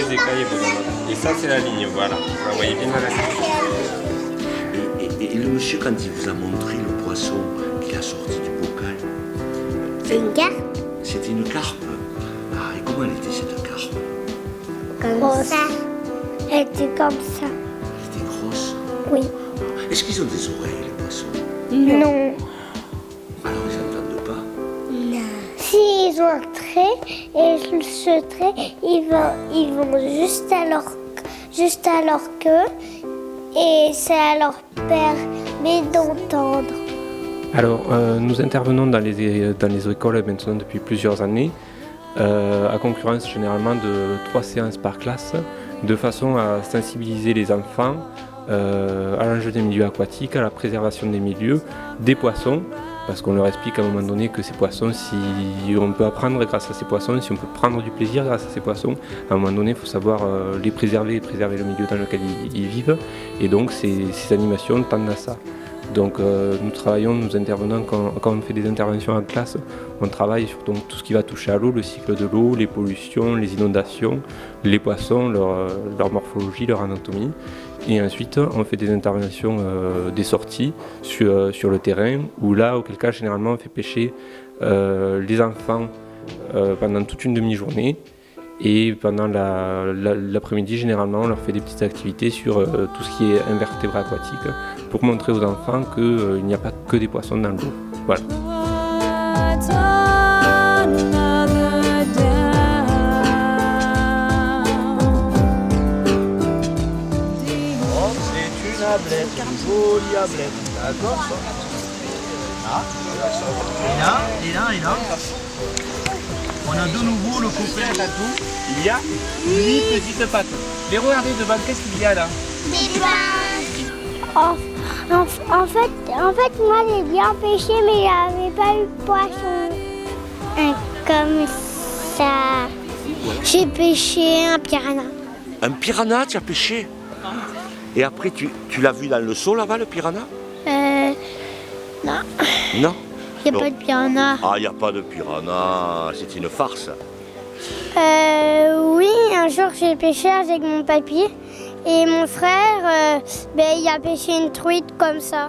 les écailles et vous donnez. Et ça, c'est la ligne, voilà. Vous la voyez bien à la Et le monsieur, quand il vous a montré le poisson qu'il a sorti du bocal, C'est une carpe c'était une carpe. Ah, et comment elle était cette carpe? comme ça. Elle était comme ça. Elle était grosse. Oui. Est-ce qu'ils ont des oreilles, les poissons? Non. Alors ils n'entendent pas. Si ils ont un trait, et ce trait, ils vont juste à leur queue, et ça leur permet d'entendre. Alors, nous intervenons dans les écoles maintenant depuis plusieurs années, à concurrence généralement de 3 séances par classe, de façon à sensibiliser les enfants à l'enjeu des milieux aquatiques, à la préservation des milieux, des poissons, parce qu'on leur explique à un moment donné que ces poissons, si on peut apprendre grâce à ces poissons, si on peut prendre du plaisir grâce à ces poissons, à un moment donné il faut savoir les préserver et préserver le milieu dans lequel ils vivent, et donc ces animations tendent à ça. Donc nous intervenons quand on fait des interventions en classe, on travaille sur donc, tout ce qui va toucher à l'eau, le cycle de l'eau, les pollutions, les inondations, les poissons, leur morphologie, leur anatomie. Et ensuite on fait des interventions, des sorties sur le terrain, où là, auquel cas généralement on fait pêcher les enfants pendant toute une demi-journée. Et pendant l'après-midi, généralement, on leur fait des petites activités sur tout ce qui est invertébrés aquatiques pour montrer aux enfants qu'il n'y a pas que des poissons dans l'eau. Voilà. C'est une ablette, une jolie ablette. D'accord ça? Et là. On a de nouveau le copain tatou. Il y a 8 petites pattes. Mais regardez devant, qu'est-ce qu'il y a là? Des pinces. En fait, moi j'ai bien pêché, mais j'avais pas eu de poisson. Comme ça. J'ai pêché un piranha. Un piranha, tu as pêché? Et après, tu l'as vu dans le seau là-bas, le piranha? Non. Non? Il n'y a pas de piranha. Ah, il n'y a pas de piranha, c'est une farce. Oui, un jour j'ai pêché avec mon papy et mon frère, il a pêché une truite comme ça.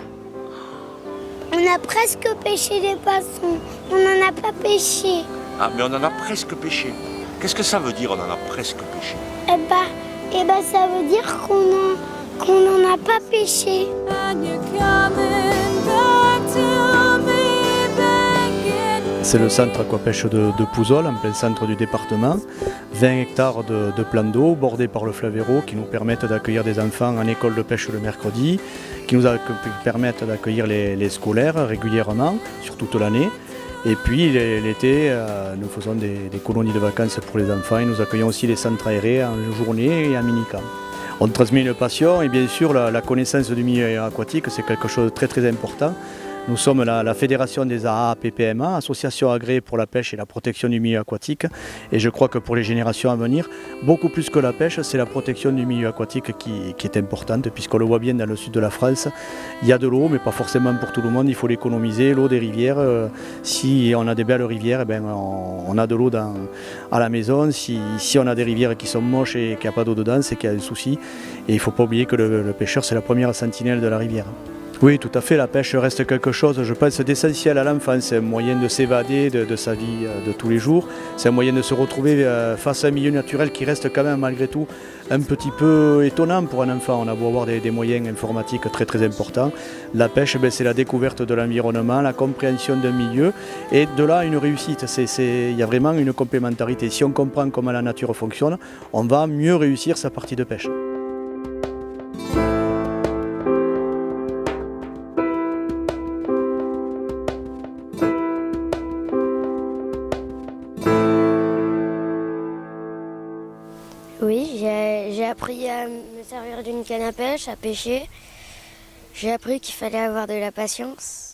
On a presque pêché des poissons, on n'en a pas pêché. Ah, mais on en a presque pêché. Qu'est-ce que ça veut dire, on en a presque pêché? Ça veut dire qu'on n'en a pas pêché. C'est le centre aquapêche de Pouzol, en plein centre du département. 20 hectares de plans d'eau bordés par le fleuve Hérault qui nous permettent d'accueillir des enfants en école de pêche le mercredi, qui nous permettent d'accueillir les scolaires régulièrement sur toute l'année. Et puis l'été, nous faisons des colonies de vacances pour les enfants et nous accueillons aussi les centres aérés en journée et en mini-camp. On transmet une passion et bien sûr la connaissance du milieu aquatique, c'est quelque chose de très très important. Nous sommes la fédération des AAPPMA, Association agréée pour la pêche et la protection du milieu aquatique. Et je crois que pour les générations à venir, beaucoup plus que la pêche, c'est la protection du milieu aquatique qui est importante, puisqu'on le voit bien dans le sud de la France. Il y a de l'eau, mais pas forcément pour tout le monde, il faut l'économiser. L'eau des rivières, si on a des belles rivières, on a de l'eau à la maison. Si on a des rivières qui sont moches et qu'il n'y a pas d'eau dedans, c'est qu'il y a des soucis. Et il ne faut pas oublier que le pêcheur, c'est la première sentinelle de la rivière. Oui, tout à fait, la pêche reste quelque chose, je pense, d'essentiel à l'enfant. C'est un moyen de s'évader de sa vie de tous les jours. C'est un moyen de se retrouver face à un milieu naturel qui reste quand même, malgré tout, un petit peu étonnant pour un enfant. On a beau avoir des moyens informatiques très très importants. La pêche, c'est la découverte de l'environnement, la compréhension d'un milieu et de là une réussite. Il y a vraiment une complémentarité. Si on comprend comment la nature fonctionne, on va mieux réussir sa partie de pêche. Oui, j'ai appris à me servir d'une canne à pêche, à pêcher. J'ai appris qu'il fallait avoir de la patience.